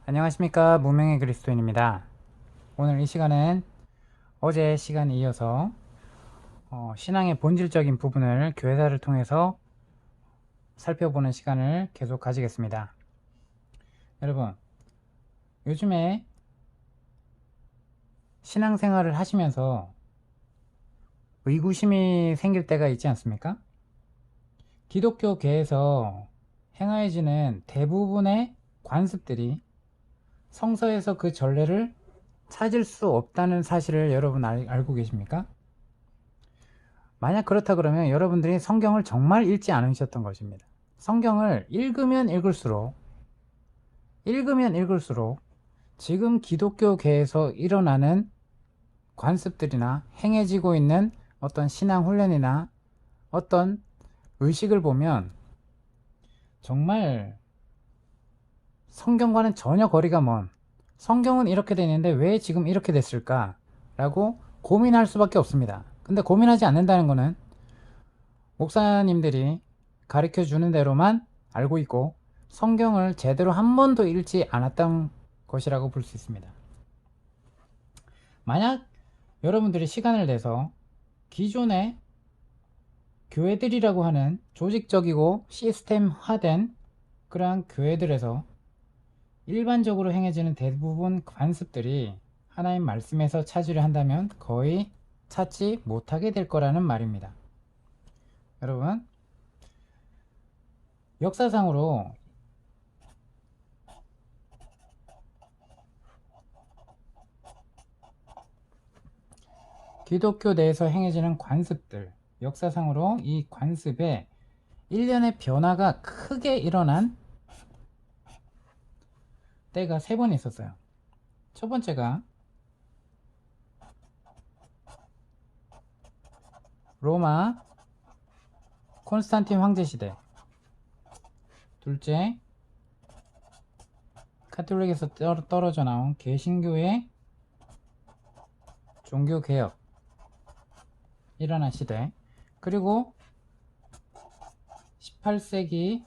안녕하십니까, 무명의 그리스도인입니다. 오늘 이 시간은 어제 시간에 이어서 신앙의 본질적인 부분을 교회사를 통해서 살펴보는 시간을 계속 가지겠습니다. 여러분, 요즘에 신앙생활을 하시면서 의구심이 생길 때가 있지 않습니까? 기독교계에서 행하여지는 대부분의 관습들이 성서에서 그 전례를 찾을 수 없다는 사실을 여러분 알고 계십니까? 만약 그렇다 그러면 여러분들이 성경을 정말 읽지 않으셨던 것입니다. 성경을 읽으면 읽을수록 지금 기독교계에서 일어나는 관습들이나 행해지고 있는 어떤 신앙 훈련이나 어떤 의식을 보면 정말 성경과는 전혀 거리가 먼, 성경은 이렇게 되는데 왜 지금 이렇게 됐을까? 라고 고민할 수밖에 없습니다. 근데 고민하지 않는다는 것은 목사님들이 가르쳐 주는 대로만 알고 있고 성경을 제대로 한 번도 읽지 않았던 것이라고 볼 수 있습니다. 만약 여러분들이 시간을 내서 기존의 교회들이라고 하는 조직적이고 시스템화된 그러한 교회들에서 일반적으로 행해지는 대부분 관습들이 하나님 말씀에서 찾으려 한다면 거의 찾지 못하게 될 거라는 말입니다. 여러분, 역사상으로 기독교 내에서 행해지는 관습들, 역사상으로 이 관습에 일련의 변화가 크게 일어난 때가 3번 있었어요. 첫 번째가 로마 콘스탄틴 황제 시대, 둘째 카톨릭에서 떨어져 나온 개신교의 종교개혁 일어난 시대, 그리고 18세기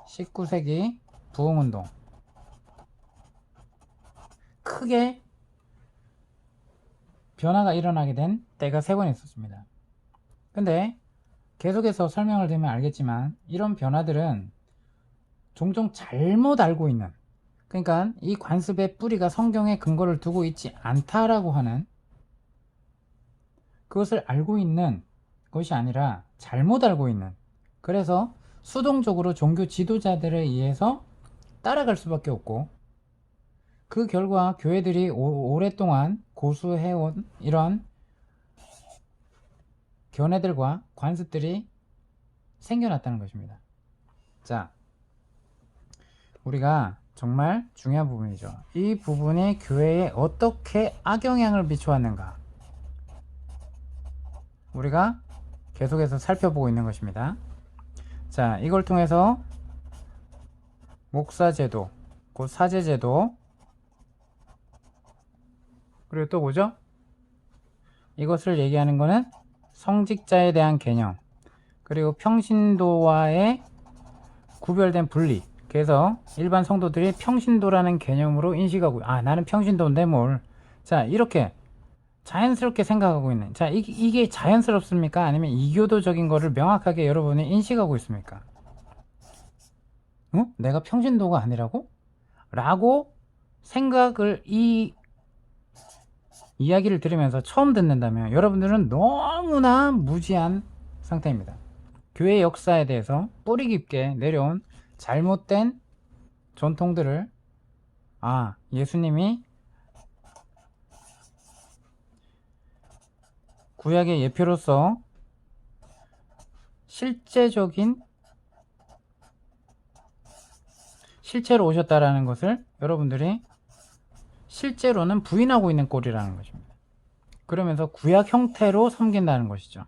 19세기 부흥운동, 크게 변화가 일어나게 된 때가 3번 있었습니다. 근데 계속해서 설명을 드리면 알겠지만 이런 변화들은 종종 잘못 알고 있는, 그러니까 이 관습의 뿌리가 성경에 근거를 두고 있지 않다라고 하는, 그것을 알고 있는 것이 아니라 잘못 알고 있는, 그래서 수동적으로 종교 지도자들에 의해서 따라갈 수밖에 없고, 그 결과 교회들이 오랫동안 고수해온 이런 견해들과 관습들이 생겨났다는 것입니다. 자, 우리가 정말 중요한 부분이죠. 이 부분이 교회에 어떻게 악영향을 미쳐왔는가, 우리가 계속해서 살펴보고 있는 것입니다. 자, 이걸 통해서 목사제도, 곧 사제제도, 그리고 또 뭐죠? 이것을 얘기하는 거는 성직자에 대한 개념, 그리고 평신도와의 구별된 분리. 그래서 일반 성도들이 평신도라는 개념으로 인식하고, 아, 나는 평신도인데 뭘. 자, 이렇게 자연스럽게 생각하고 있는, 자, 이게 자연스럽습니까? 아니면 이교도적인 거를 명확하게 여러분이 인식하고 있습니까? 내가 평신도가 아니라고? 라고 생각을, 이 이야기를 들으면서 처음 듣는다면 여러분들은 너무나 무지한 상태입니다. 교회 역사에 대해서 뿌리 깊게 내려온 잘못된 전통들을, 아, 예수님이 구약의 예표로서 실제로 오셨다라는 것을 여러분들이 실제로는 부인하고 있는 꼴이라는 것입니다. 그러면서 구약 형태로 섬긴다는 것이죠.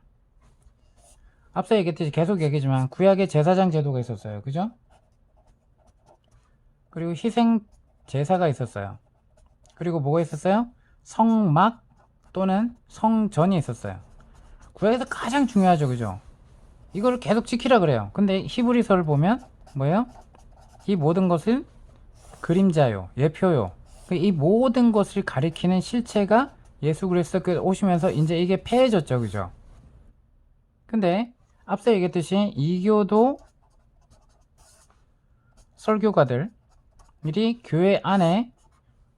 앞서 얘기했듯이 계속 얘기지만 구약에 제사장 제도가 있었어요. 그죠? 그리고 희생 제사가 있었어요. 그리고 뭐가 있었어요? 성막 또는 성전이 있었어요. 구약에서 가장 중요하죠. 그죠? 이걸 계속 지키라 그래요. 근데 히브리서를 보면 뭐예요? 이 모든 것을 그림자요, 예표요. 이 모든 것을 가리키는 실체가 예수 그리스도께 오시면서 이제 이게 폐해졌죠, 그죠? 근데 앞서 얘기했듯이 이교도 설교가들 미리 교회 안에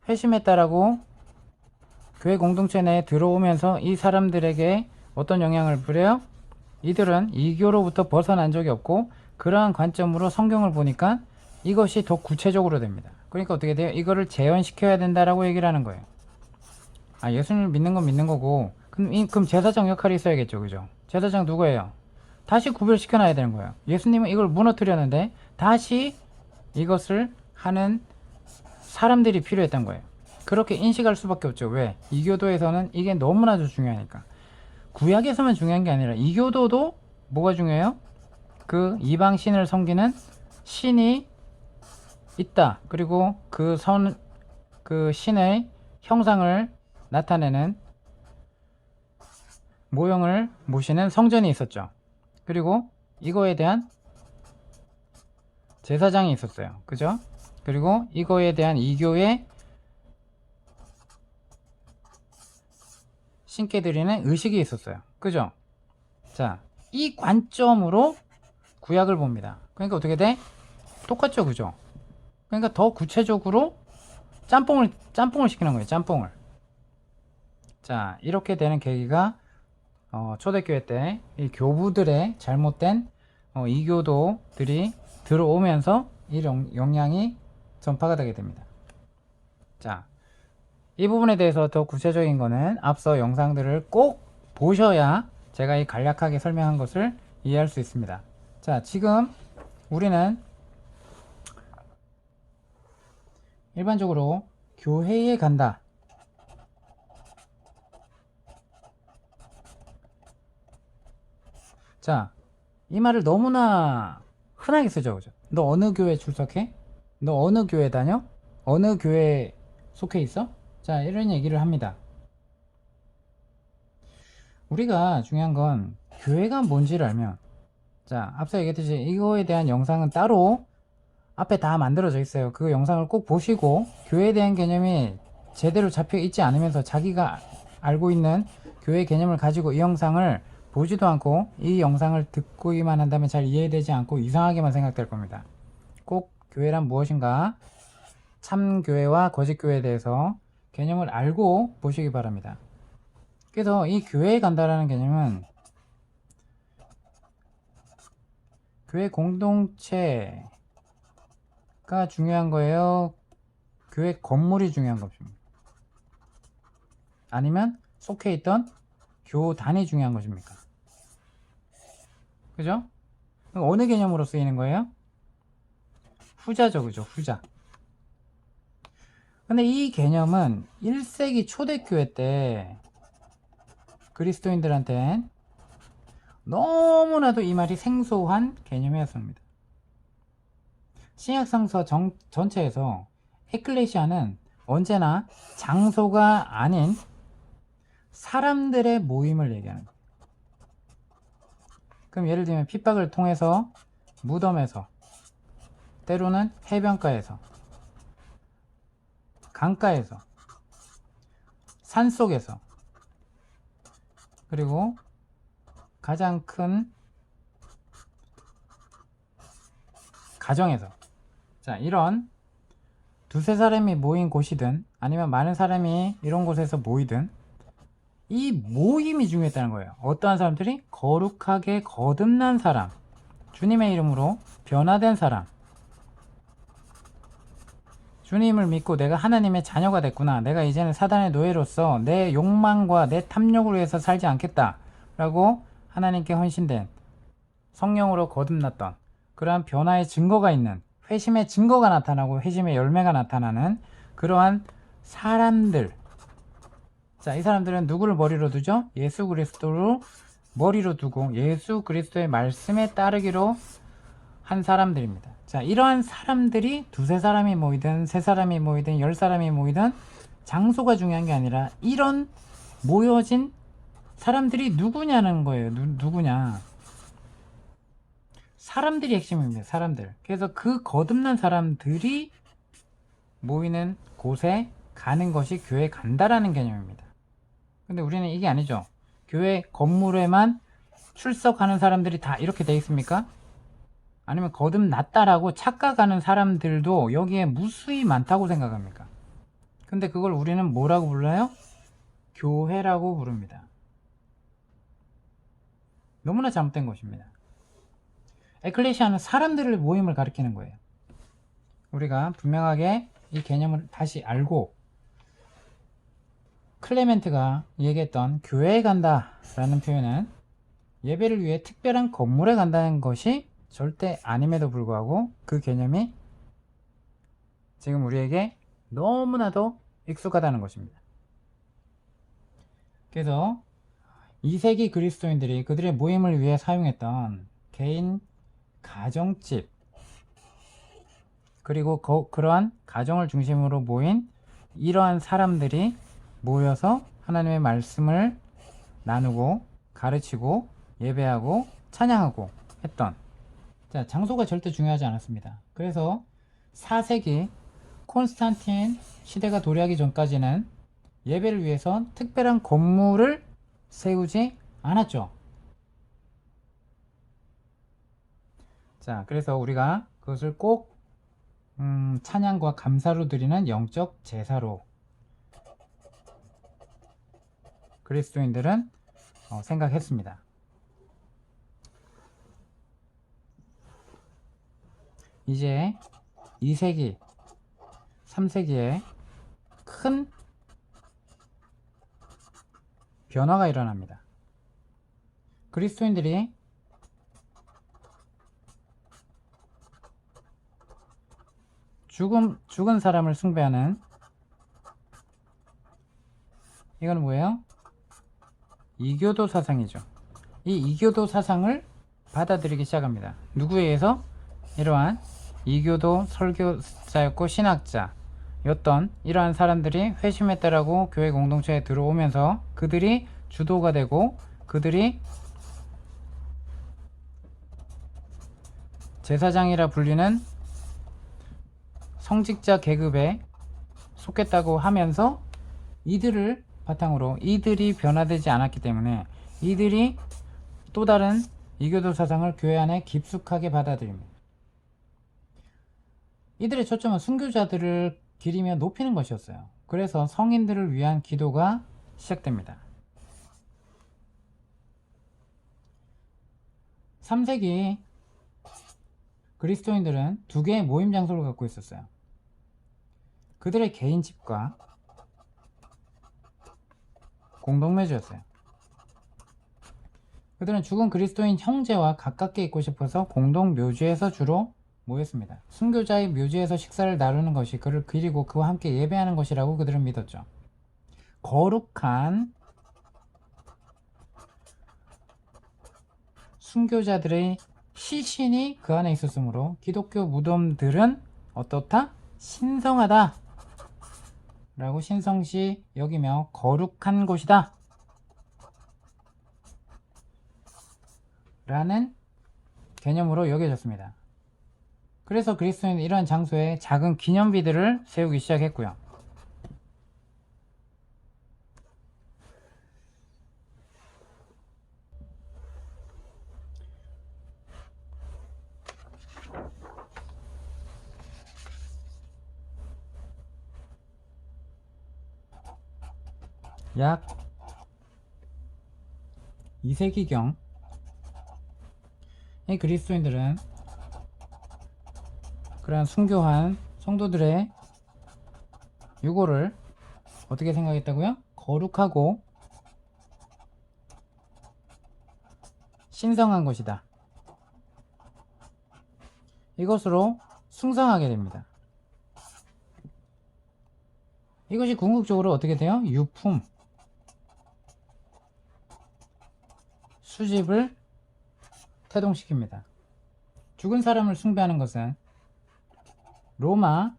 회심했다라고 교회 공동체 내에 들어오면서 이 사람들에게 어떤 영향을 부려요? 이들은 이교로부터 벗어난 적이 없고 그러한 관점으로 성경을 보니까 이것이 더 구체적으로 됩니다. 그러니까 어떻게 돼요? 이거를 재현시켜야 된다라고 얘기를 하는 거예요. 아, 예수님을 믿는 건 믿는 거고 그럼 제사장 역할이 있어야겠죠, 그죠? 제사장 누구예요? 다시 구별시켜놔야 되는 거예요. 예수님은 이걸 무너뜨렸는데 다시 이것을 하는 사람들이 필요했던 거예요. 그렇게 인식할 수밖에 없죠. 왜? 이교도에서는 이게 너무나도 중요하니까. 구약에서만 중요한 게 아니라 이교도도 뭐가 중요해요? 그 이방 신을 섬기는 신이 있다. 그리고 그 신의 형상을 나타내는 모형을 모시는 성전이 있었죠. 그리고 이거에 대한 제사장이 있었어요. 그죠? 그리고 이거에 대한 이교의 신께 드리는 의식이 있었어요. 그죠? 자, 이 관점으로 구약을 봅니다. 그러니까 어떻게 돼? 똑같죠, 그죠? 그러니까 더 구체적으로 짬뽕을 시키는 거예요. 짬뽕을. 자, 이렇게 되는 계기가 초대교회 때 이 교부들의 잘못된 이교도들이 들어오면서 이 영향이 전파가 되게 됩니다. 자, 이 부분에 대해서 더 구체적인 거는 앞서 영상들을 꼭 보셔야 제가 이 간략하게 설명한 것을 이해할 수 있습니다. 자, 지금 우리는 일반적으로 교회에 간다. 자, 이 말을 너무나 흔하게 쓰죠, 그죠? 너 어느 교회 출석해? 너 어느 교회 다녀? 어느 교회 속해 있어? 자, 이런 얘기를 합니다. 우리가 중요한 건 교회가 뭔지를 알면, 자, 앞서 얘기했듯이 이거에 대한 영상은 따로 앞에 다 만들어져 있어요. 그 영상을 꼭 보시고 교회에 대한 개념이 제대로 잡혀 있지 않으면서 자기가 알고 있는 교회 개념을 가지고 이 영상을 보지도 않고 이 영상을 듣고만 한다면 잘 이해되지 않고 이상하게만 생각될 겁니다. 꼭 교회란 무엇인가, 참교회와 거짓교회에 대해서 개념을 알고 보시기 바랍니다. 그래서 이 교회에 간다라는 개념은 교회 공동체가 중요한 거예요? 교회 건물이 중요한 것입니다. 아니면 속해 있던 교단이 중요한 것입니까? 그죠? 어느 개념으로 쓰이는 거예요? 후자죠, 그죠? 후자. 근데 이 개념은 1세기 초대교회 때 그리스도인들한텐 너무나도 이 말이 생소한 개념이었습니다. 신약성서 전체에서 에클레시아는 언제나 장소가 아닌 사람들의 모임을 얘기하는 거예요. 그럼 예를 들면 핍박을 통해서 무덤에서, 때로는 해변가에서, 강가에서, 산속에서, 그리고 가장 큰 가정에서, 자, 이런 두세 사람이 모인 곳이든 아니면 많은 사람이 이런 곳에서 모이든 이 모임이 중요했다는 거예요. 어떠한 사람들이? 거룩하게 거듭난 사람, 주님의 이름으로 변화된 사람, 주님을 믿고 내가 하나님의 자녀가 됐구나, 내가 이제는 사단의 노예로서 내 욕망과 내 탐욕을 위해서 살지 않겠다 라고 하나님께 헌신된, 성령으로 거듭났던 그러한 변화의 증거가 있는, 회심의 증거가 나타나고 회심의 열매가 나타나는 그러한 사람들. 자, 이 사람들은 누구를 머리로 두죠? 예수 그리스도를 머리로 두고 예수 그리스도의 말씀에 따르기로 한 사람들입니다. 자, 이러한 사람들이 두세 사람이 모이든 세 사람이 모이든 10사람이 모이든 장소가 중요한 게 아니라 이런 모여진 사람들이 누구냐는 거예요. 누구냐. 사람들이 핵심입니다. 사람들. 그래서 그 거듭난 사람들이 모이는 곳에 가는 것이 교회 간다라는 개념입니다. 근데 우리는 이게 아니죠. 교회 건물에만 출석하는 사람들이 다 이렇게 돼 있습니까? 아니면 거듭났다라고 착각하는 사람들도 여기에 무수히 많다고 생각합니까? 근데 그걸 우리는 뭐라고 불러요? 교회라고 부릅니다. 너무나 잘못된 것입니다. 에클레시아는 사람들을 모임을 가리키는 거예요. 우리가 분명하게 이 개념을 다시 알고 클레멘트가 얘기했던 교회에 간다 라는 표현은 예배를 위해 특별한 건물에 간다는 것이 절대 아님에도 불구하고 그 개념이 지금 우리에게 너무나도 익숙하다는 것입니다. 그래서 2세기 그리스도인들이 그들의 모임을 위해 사용했던 개인 가정집 그리고 그러한 가정을 중심으로 모인 이러한 사람들이 모여서 하나님의 말씀을 나누고 가르치고 예배하고 찬양하고 했던, 자, 장소가 절대 중요하지 않았습니다. 그래서 4세기 콘스탄틴 시대가 도래하기 전까지는 예배를 위해서 특별한 건물을 세우지 않았죠. 자, 그래서 우리가 그것을 꼭 찬양과 감사로 드리는 영적 제사로 그리스도인들은 생각했습니다. 이제 2세기, 3세기에 큰 변화가 일어납니다. 그리스도인들이 죽은 사람을 숭배하는, 이건 뭐예요? 이교도 사상이죠. 이 이교도 사상을 받아들이기 시작합니다. 누구에 의해서? 이러한 이교도 설교자였고 신학자였던 이러한 사람들이 회심했다라고 교회 공동체에 들어오면서 그들이 주도가 되고 그들이 제사장이라 불리는 성직자 계급에 속했다고 하면서 이들을 바탕으로 이들이 변화되지 않았기 때문에 이들이 또 다른 이교도 사상을 교회 안에 깊숙하게 받아들입니다. 이들의 초점은 순교자들을 기리며 높이는 것이었어요. 그래서 성인들을 위한 기도가 시작됩니다. 3세기 그리스도인들은 두 개의 모임 장소를 갖고 있었어요. 그들의 개인 집과 공동묘지였어요. 그들은 죽은 그리스도인 형제와 가깝게 있고 싶어서 공동묘지에서 주로 모였습니다. 순교자의 묘지에서 식사를 나누는 것이 그를 기리고 그와 함께 예배하는 것이라고 그들은 믿었죠. 거룩한 순교자들의 시신이 그 안에 있었으므로 기독교 무덤들은 어떻다? 신성하다 라고 신성시 여기며 거룩한 곳이다 라는 개념으로 여겨졌습니다. 그래서 그리스도인은 이러한 장소에 작은 기념비들을 세우기 시작했고요. 약 2세기경 이 그리스도인들은 그러한 순교한 성도들의 유고를 어떻게 생각했다고요? 거룩하고 신성한 것이다. 이것으로 숭상하게 됩니다. 이것이 궁극적으로 어떻게 돼요? 유품, 수집을 태동시킵니다. 죽은 사람을 숭배하는 것은 로마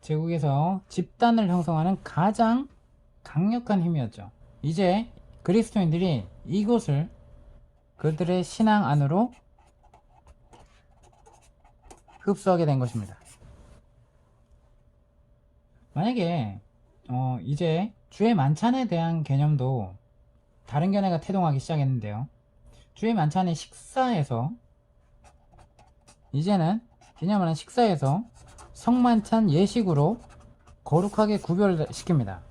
제국에서 집단을 형성하는 가장 강력한 힘이었죠. 이제 그리스도인들이 이곳을 그들의 신앙 안으로 흡수하게 된 것입니다. 만약에 이제 주의 만찬에 대한 개념도 다른 견해가 태동하기 시작했는데요. 주의 만찬의 식사에서 이제는 기념하는 식사에서 성만찬 예식으로 거룩하게 구별시킵니다.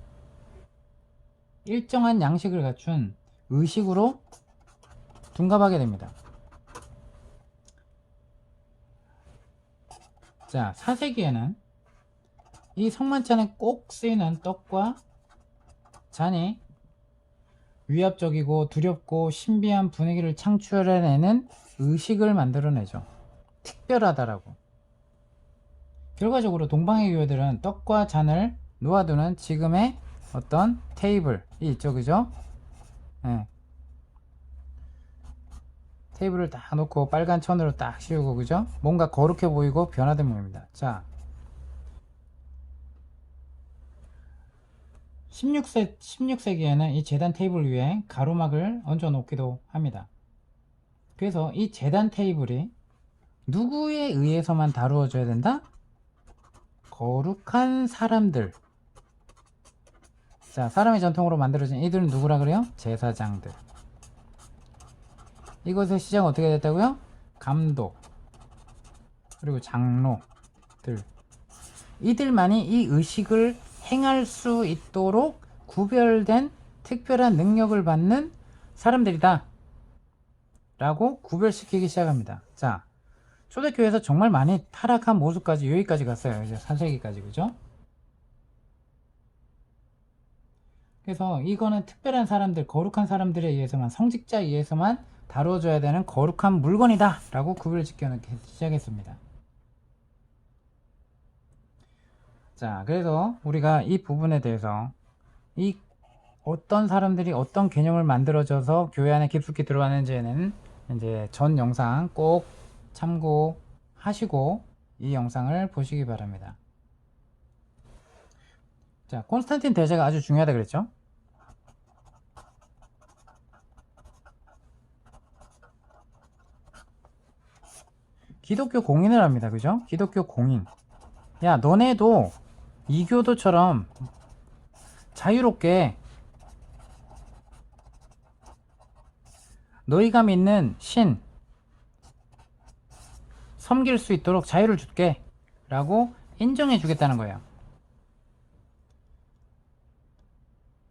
일정한 양식을 갖춘 의식으로 둔갑하게 됩니다. 자, 4세기에는 이 성만찬에 꼭 쓰이는 떡과 잔이 위압적이고 두렵고 신비한 분위기를 창출해내는 의식을 만들어내죠. 특별하다라고. 결과적으로 동방의 교회들은 떡과 잔을 놓아두는 지금의 어떤 테이블이 있죠, 그죠? 네. 테이블을 딱 놓고 빨간 천으로 딱 씌우고, 그죠? 뭔가 거룩해 보이고 변화된 모습입니다. 자, 16세기에는 이 제단 테이블 위에 가로막을 얹어 놓기도 합니다. 그래서 이 제단 테이블이 누구에 의해서만 다루어져야 된다? 거룩한 사람들. 자, 사람의 전통으로 만들어진 이들은 누구라 그래요? 제사장들. 이것의 시작은 어떻게 됐다고요? 감독, 그리고 장로들. 이들만이 이 의식을 행할 수 있도록 구별된 특별한 능력을 받는 사람들이다 라고 구별시키기 시작합니다. 자, 초대교회에서 정말 많이 타락한 모습까지 여기까지 갔어요. 이제 4세기까지, 그죠? 그래서 이거는 특별한 사람들, 거룩한 사람들에 의해서만, 성직자에 의해서만 다뤄져야 되는 거룩한 물건이다 라고 구별지켜 놓기 시작했습니다. 자, 그래서 우리가 이 부분에 대해서 이 어떤 사람들이 어떤 개념을 만들어져서 교회 안에 깊숙이 들어왔는지는 이제 전 영상 꼭 참고하시고 이 영상을 보시기 바랍니다. 자, 콘스탄틴 대제가 아주 중요하다 그랬죠? 기독교 공인을 합니다. 그죠? 기독교 공인. 야, 너네도 이교도처럼 자유롭게 너희가 믿는 신 섬길 수 있도록 자유를 줄게 라고 인정해 주겠다는 거예요.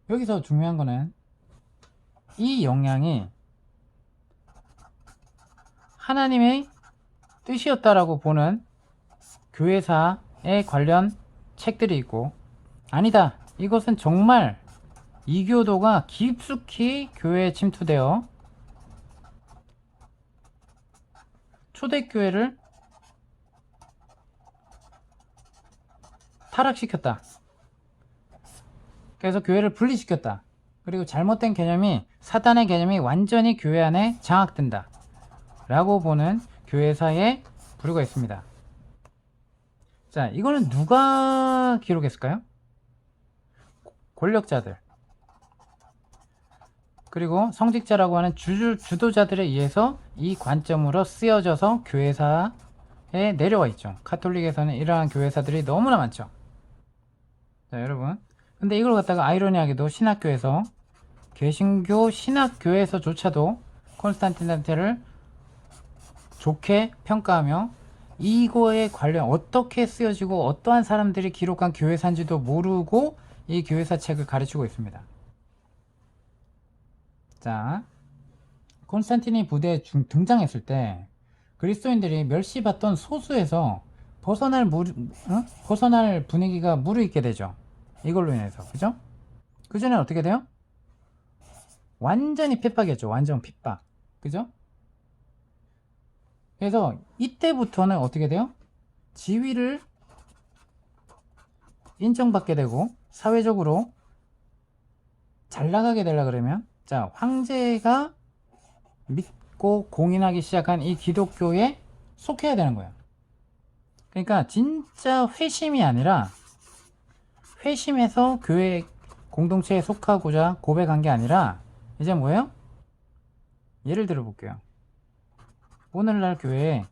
여기서 중요한 거는 이 영향이 하나님의 뜻이었다라고 보는 교회사에 관련 책들이 있고, 아니다, 이것은 정말 이교도가 깊숙이 교회에 침투되어 초대교회를 타락시켰다. 그래서 교회를 분리시켰다. 그리고 잘못된 개념이, 사단의 개념이 완전히 교회 안에 장악된다 라고 보는 교회사의 부류가 있습니다. 자, 이거는 누가 기록했을까요? 권력자들, 그리고 성직자라고 하는 주도자들에 의해서 이 관점으로 쓰여져서 교회사에 내려와 있죠. 카톨릭에서는 이러한 교회사들이 너무나 많죠. 자, 여러분, 근데 이걸 갖다가 아이러니하게도 신학교에서, 개신교 신학교에서조차도 콘스탄틴한테를 좋게 평가하며 이거에 관련 어떻게 쓰여지고 어떠한 사람들이 기록한 교회사인지도 모르고 이 교회사 책을 가르치고 있습니다. 자, 콘스탄틴이 부대에 등장했을 때 그리스도인들이 멸시받던 소수에서 벗어날 분위기가 무르익게 되죠. 이걸로 인해서, 그죠? 그 전에 어떻게 돼요? 완전히 핍박이었죠. 완전 핍박, 그죠? 그래서 이때부터는 어떻게 돼요? 지위를 인정받게 되고 사회적으로 잘 나가게 되려 그러면, 자, 황제가 믿고 공인하기 시작한 이 기독교에 속해야 되는 거예요. 그러니까 진짜 회심이 아니라, 회심해서 교회 공동체에 속하고자 고백한 게 아니라 이제 뭐예요? 예를 들어 볼게요. 오늘날 교회에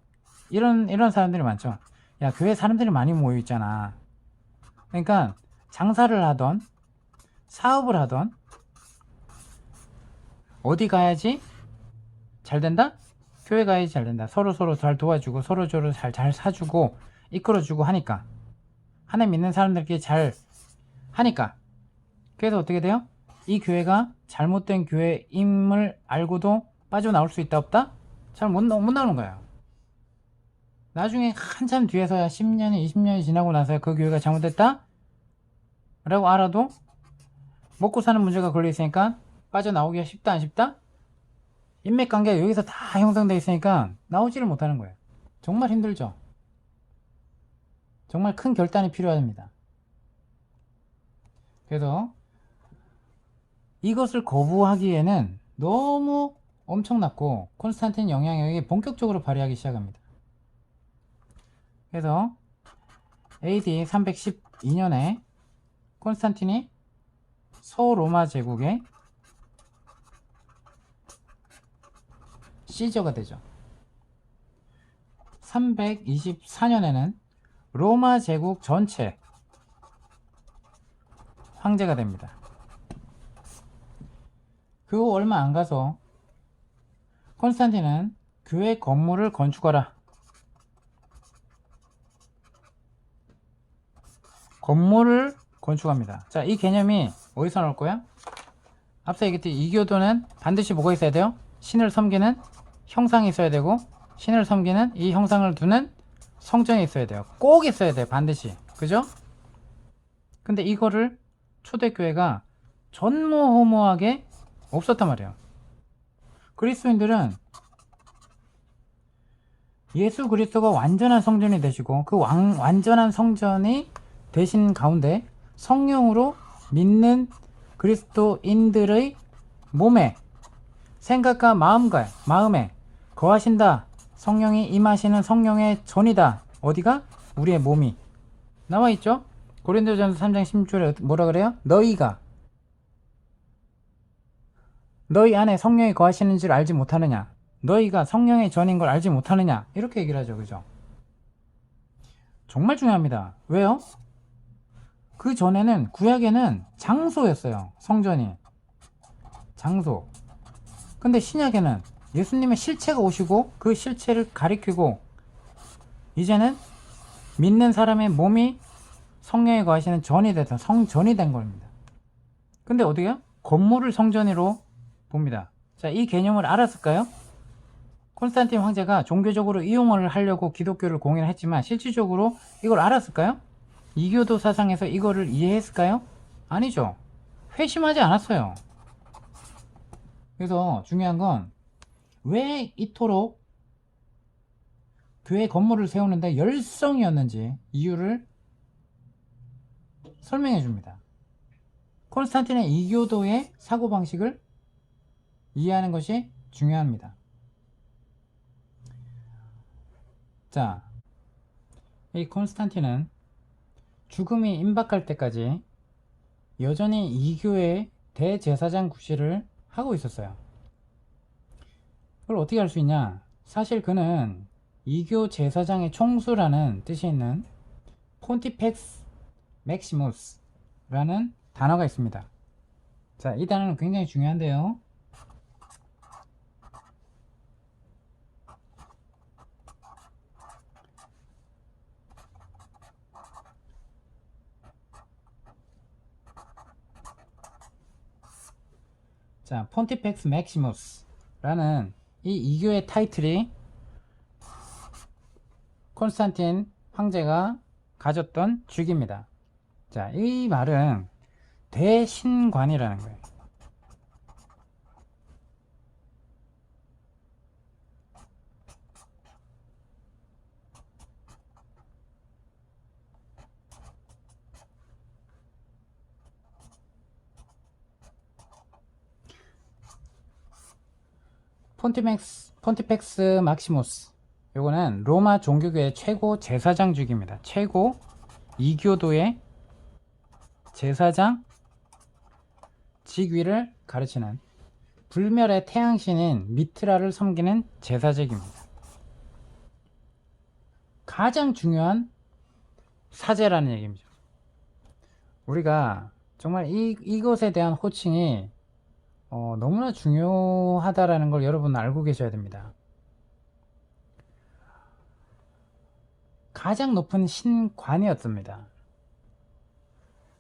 이런 사람들이 많죠. 야, 교회 사람들이 많이 모여 있잖아. 그러니까 장사를 하던, 사업을 하던, 어디 가야지 잘 된다? 교회 가야지 잘 된다. 서로 잘 도와주고 서로 잘 사주고 이끌어주고 하니까, 하나님 믿는 사람들끼리 잘 하니까, 그래서 어떻게 돼요? 이 교회가 잘못된 교회임을 알고도 빠져나올 수 있다 없다? 잘 못 나오는 거야. 나중에 한참 뒤에서야 10년이 20년이 지나고 나서야 그 교회가 잘못됐다? 라고 알아도 먹고 사는 문제가 걸려있으니까 빠져나오기가 쉽다 안 쉽다? 인맥관계가 여기서 다 형성되어 있으니까 나오지를 못하는 거예요. 정말 힘들죠. 정말 큰 결단이 필요합니다. 그래서 이것을 거부하기에는 너무 엄청났고 콘스탄틴 영향력이 본격적으로 발휘하기 시작합니다. 그래서 AD 312년에 콘스탄틴이 서로마 제국의 시저가 되죠. 324년에는 로마 제국 전체 황제가 됩니다. 그 후 얼마 안 가서 콘스탄틴은 교회 건물을 건축하라, 건물을 건축합니다. 자, 이 개념이 어디서 나올 거야? 앞서 얘기했듯이 이교도는 반드시 뭐가 있어야 돼요? 신을 섬기는 형상이 있어야 되고, 신을 섬기는 이 형상을 두는 성전이 있어야 돼요. 꼭 있어야 돼요. 반드시. 그죠? 근데 이거를 초대교회가 전무후무하게 없었단 말이에요. 그리스도인들은 예수 그리스도가 완전한 성전이 되시고, 그 완전한 성전이 되신 가운데 성령으로 믿는 그리스도인들의 몸에, 생각과 마음에 거하신다. 성령이 임하시는 성령의 전이다. 어디가? 우리의 몸이 나와있죠. 고린도전서 3장 16절에 뭐라 그래요? 너희 안에 성령이 거하시는 줄 알지 못하느냐, 너희가 성령의 전인 걸 알지 못하느냐, 이렇게 얘기를 하죠. 그죠? 정말 중요합니다. 왜요? 그 전에는, 구약에는 장소였어요. 성전이 장소. 근데 신약에는 예수님의 실체가 오시고 그 실체를 가리키고, 이제는 믿는 사람의 몸이 성령에 거하시는 전이 돼서 성전이 된 겁니다. 근데 어디요? 건물을 성전으로 봅니다. 자, 이 개념을 알았을까요? 콘스탄틴 황제가 종교적으로 이용을 하려고 기독교를 공연했지만 실질적으로 이걸 알았을까요? 이교도 사상에서 이거를 이해했을까요? 아니죠. 회심하지 않았어요. 그래서 중요한 건 왜 이토록 교회 건물을 세우는데 열성이었는지 이유를 설명해 줍니다. 콘스탄틴의 이교도의 사고방식을 이해하는 것이 중요합니다. 자, 이 콘스탄틴은 죽음이 임박할 때까지 여전히 이교의 대제사장 구실을 하고 있었어요. 그걸 어떻게 할 수 있냐? 사실 그는 이교 제사장의 총수라는 뜻이 있는 폰티펙스 맥시무스라는 단어가 있습니다. 자, 이 단어는 굉장히 중요한데요. 자, 폰티펙스 맥시무스라는 이 이교의 타이틀이 콘스탄틴 황제가 가졌던 직위입니다. 자, 이 말은 대신관이라는 거예요. 폰티펙스 막시무스, 요거는 로마 종교교회 최고 제사장 직위입니다. 최고 이교도의 제사장 직위를 가르치는, 불멸의 태양신인 미트라를 섬기는 제사직입니다. 가장 중요한 사제라는 얘기입니다. 우리가 정말 이것에 대한 호칭이 너무나 중요하다라는 걸 여러분 알고 계셔야 됩니다. 가장 높은 신관이었습니다.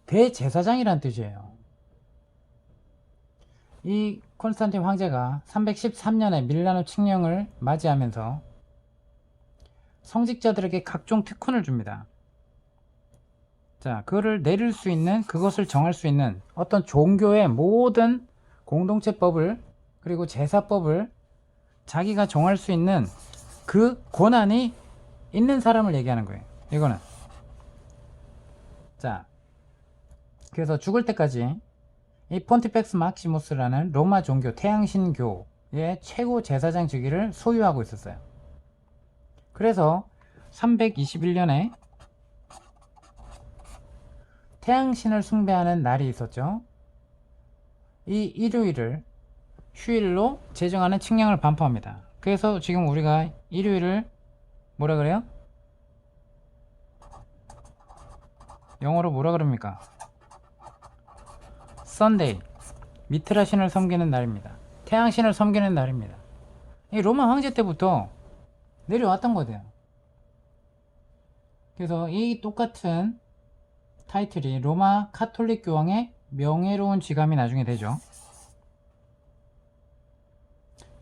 대제사장이란 뜻이에요. 이 콘스탄틴 황제가 313년에 밀라노 칙령을 맞이하면서 성직자들에게 각종 특권을 줍니다. 자, 그거를 내릴 수 있는, 그것을 정할 수 있는 어떤 종교의 모든 공동체법을 그리고 제사법을 자기가 정할 수 있는 그 권한이 있는 사람을 얘기하는 거예요. 이거는. 자, 그래서 죽을 때까지 이 폰티펙스 막시무스라는 로마 종교 태양신교의 최고 제사장 직위를 소유하고 있었어요. 그래서 321년에 태양신을 숭배하는 날이 있었죠. 이 일요일을 휴일로 제정하는 칙령을 반포합니다. 그래서 지금 우리가 일요일을 뭐라 그래요? 영어로 뭐라 그럽니까? Sunday. 미트라 신을 섬기는 날입니다. 태양신을 섬기는 날입니다. 이 로마 황제 때부터 내려왔던 거예요. 그래서 이 똑같은 타이틀이 로마 카톨릭 교황의 명예로운 쥐감이 나중에 되죠.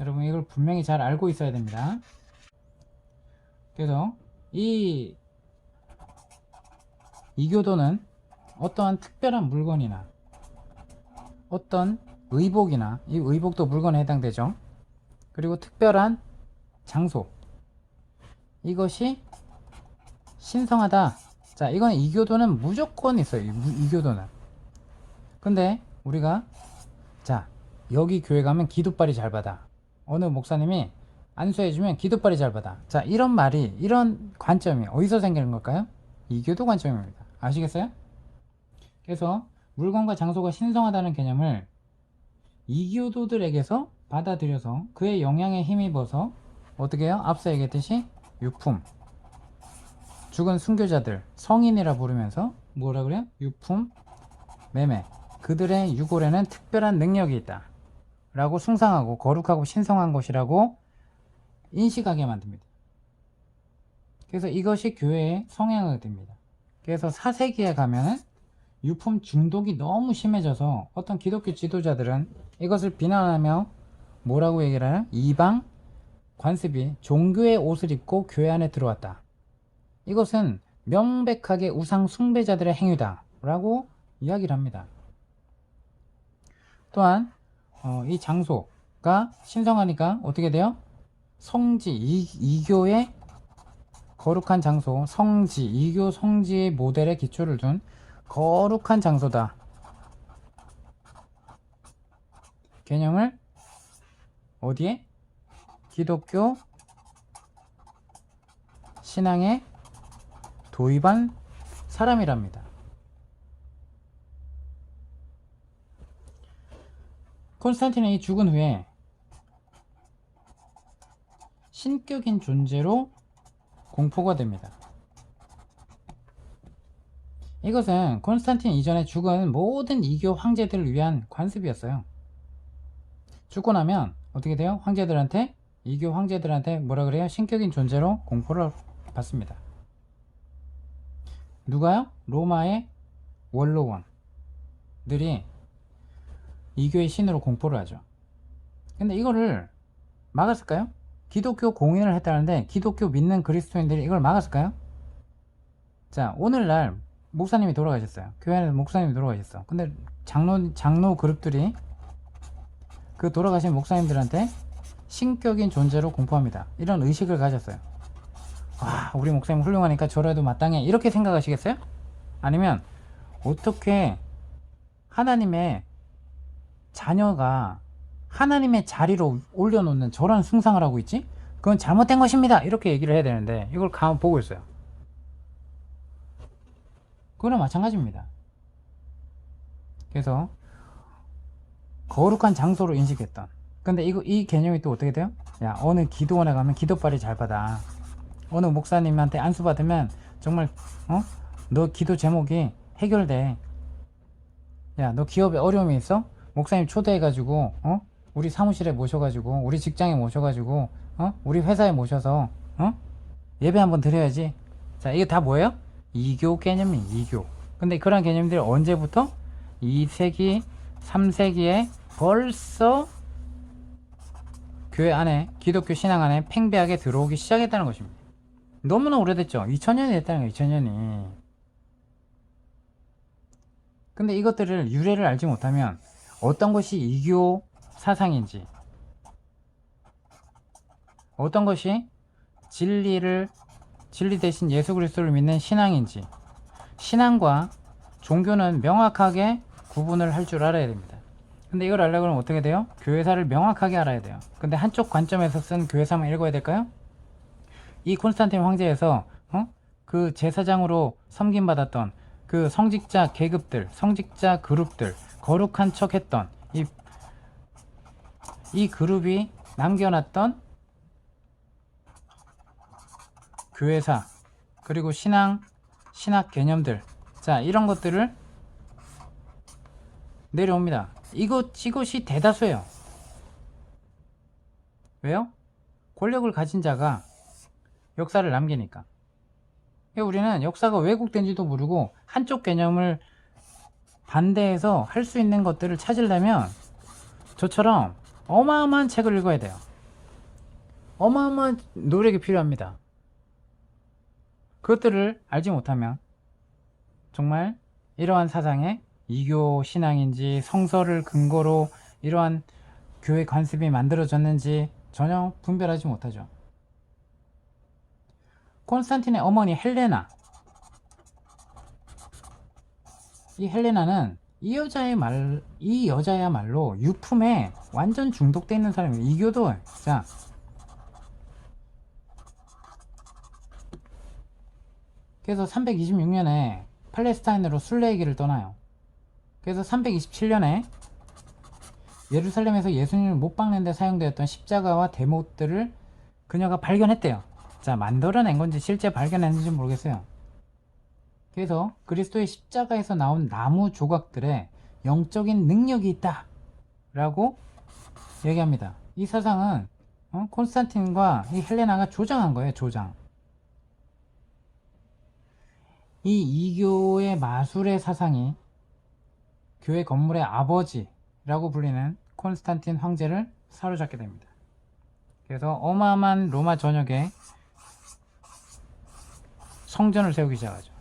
여러분 이걸 분명히 잘 알고 있어야 됩니다. 그래서 이 이교도는 어떠한 특별한 물건이나 어떤 의복이나, 이 의복도 물건에 해당되죠. 그리고 특별한 장소, 이것이 신성하다. 자, 이건 이교도는 무조건 있어요. 이교도는. 근데 우리가 자, 여기 교회 가면 기도빨이 잘 받아. 어느 목사님이 안수해주면 기도빨이 잘 받아. 자, 이런 말이, 이런 관점이 어디서 생기는 걸까요? 이교도 관점입니다. 아시겠어요? 그래서 물건과 장소가 신성하다는 개념을 이교도들에게서 받아들여서 그의 영향에 힘입어서 어떻게 해요? 앞서 얘기했듯이 유품, 죽은 순교자들, 성인이라 부르면서 뭐라 그래요? 유품, 매매, 그들의 유골에는 특별한 능력이 있다 라고 숭상하고 거룩하고 신성한 것이라고 인식하게 만듭니다. 그래서 이것이 교회의 성향이 됩니다. 그래서 4세기에 가면 유품 중독이 너무 심해져서 어떤 기독교 지도자들은 이것을 비난하며 뭐라고 얘기를 하나요? 이방 관습이 종교의 옷을 입고 교회 안에 들어왔다. 이것은 명백하게 우상 숭배자들의 행위다 라고 이야기를 합니다. 또한 이 장소가 신성하니까 어떻게 돼요? 성지, 이교의 거룩한 장소, 성지, 이교 성지의 모델에 기초를 둔 거룩한 장소다 개념을 어디에? 기독교 신앙에 도입한 사람이랍니다. 콘스탄틴이 죽은 후에 신격인 존재로 공포가 됩니다. 이것은 콘스탄틴 이전에 죽은 모든 이교 황제들을 위한 관습이었어요. 죽고 나면 어떻게 돼요? 황제들한테, 이교 황제들한테 뭐라 그래요? 신격인 존재로 공포를 받습니다. 누가요? 로마의 원로원들이 이교의 신으로 공포를 하죠. 근데 이거를 막았을까요? 기독교 공인을 했다는데 기독교 믿는 그리스도인들이 이걸 막았을까요? 자, 오늘날 목사님이 돌아가셨어요. 교회 안에서 목사님이 돌아가셨어. 근데 장로 그룹들이 그 돌아가신 목사님들한테 신격인 존재로 공포합니다. 이런 의식을 가졌어요. 와, 우리 목사님 훌륭하니까 저래도 마땅해, 이렇게 생각하시겠어요? 아니면 어떻게 하나님의 자녀가 하나님의 자리로 올려놓는 저런 숭상을 하고 있지? 그건 잘못된 것입니다, 이렇게 얘기를 해야 되는데 이걸 가만 보고 있어요. 그거랑 마찬가지입니다. 그래서 거룩한 장소로 인식했던, 근데 이 개념이 또 어떻게 돼요? 야, 어느 기도원에 가면 기도빨이 잘 받아, 어느 목사님한테 안수 받으면 정말 너 기도 제목이 해결돼, 야, 너 기업에 어려움이 있어? 목사님 초대해가지고, 우리 사무실에 모셔가지고, 우리 직장에 모셔가지고, 우리 회사에 모셔서, 예배 한번 드려야지. 자, 이게 다 뭐예요? 이교 개념이 이교. 근데 그런 개념들이 언제부터? 2세기, 3세기에 벌써 교회 안에, 기독교 신앙 안에 팽배하게 들어오기 시작했다는 것입니다. 너무나 오래됐죠? 2000년이 됐다는 거예요, 2000년이. 근데 이것들을 유래를 알지 못하면 어떤 것이 이교 사상인지, 어떤 것이 진리 대신 예수 그리스도를 믿는 신앙인지, 신앙과 종교는 명확하게 구분을 할 줄 알아야 됩니다. 근데 이걸 알려고 하면 어떻게 돼요? 교회사를 명확하게 알아야 돼요. 근데 한쪽 관점에서 쓴 교회사만 읽어야 될까요? 이 콘스탄틴 황제에서 그 제사장으로 섬김받았던 그 성직자 계급들, 성직자 그룹들, 거룩한 척 했던 이 그룹이 남겨놨던 교회사, 그리고 신학 개념들, 자, 이런 것들을 내려옵니다. 이것이 대다수예요. 왜요? 권력을 가진 자가 역사를 남기니까. 우리는 역사가 왜곡된지도 모르고 한쪽 개념을 반대해서 할 수 있는 것들을 찾으려면 저처럼 어마어마한 책을 읽어야 돼요. 어마어마한 노력이 필요합니다. 그것들을 알지 못하면 정말 이러한 사상에 이교 신앙인지 성서를 근거로 이러한 교회 관습이 만들어졌는지 전혀 분별하지 못하죠. 콘스탄틴의 어머니 헬레나, 이 헬레나는 이 여자야말로 유품에 완전 중독돼 있는 사람이에요. 이교도. 자, 그래서 326년에 팔레스타인으로 순례의 길을 떠나요. 그래서 327년에 예루살렘에서 예수님을 못 박는 데 사용되었던 십자가와 대못들을 그녀가 발견했대요. 자, 만들어낸 건지 실제 발견했는지 모르겠어요. 그래서 그리스도의 십자가에서 나온 나무 조각들에 영적인 능력이 있다 라고 얘기합니다. 이 사상은 콘스탄틴과 이 헬레나가 조장한 거예요. 조장. 이 이교의 마술의 사상이 교회 건물의 아버지라고 불리는 콘스탄틴 황제를 사로잡게 됩니다. 그래서 어마어마한 로마 전역에 성전을 세우기 시작하죠.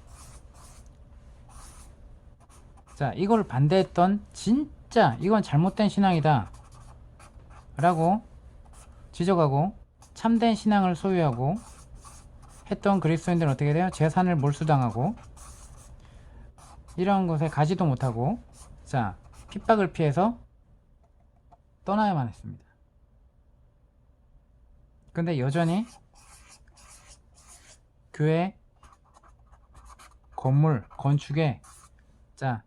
자, 이걸 반대했던 진짜 이건 잘못된 신앙이다 라고 지적하고 참된 신앙을 소유하고 했던 그리스도인들은 어떻게 돼요? 재산을 몰수당하고 이런 것에 가지도 못하고, 자, 핍박을 피해서 떠나야만 했습니다. 근데 여전히 교회 건물 건축에, 자,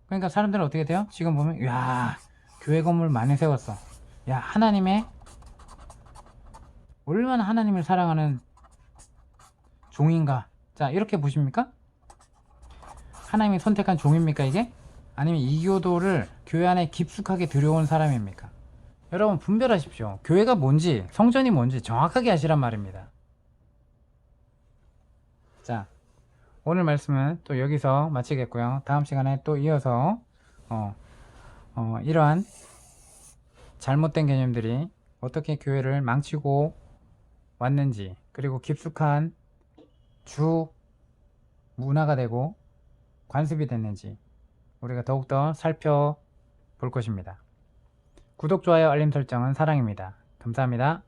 그러니까 사람들은 어떻게 돼요? 지금 보면 야, 교회 건물 많이 세웠어. 야, 하나님의 얼마나 하나님을 사랑하는 종인가. 자, 이렇게 보십니까? 하나님이 선택한 종입니까 이게? 아니면 이교도를 교회 안에 깊숙하게 들여온 사람입니까? 여러분 분별하십시오. 교회가 뭔지, 성전이 뭔지 정확하게 아시란 말입니다. 자, 오늘 말씀은 또 여기서 마치겠고요. 다음 시간에 또 이어서 이러한 잘못된 개념들이 어떻게 교회를 망치고 왔는지, 그리고 깊숙한 주 문화가 되고 관습이 됐는지 우리가 더욱더 살펴볼 것입니다. 구독, 좋아요, 알림 설정은 사랑입니다. 감사합니다.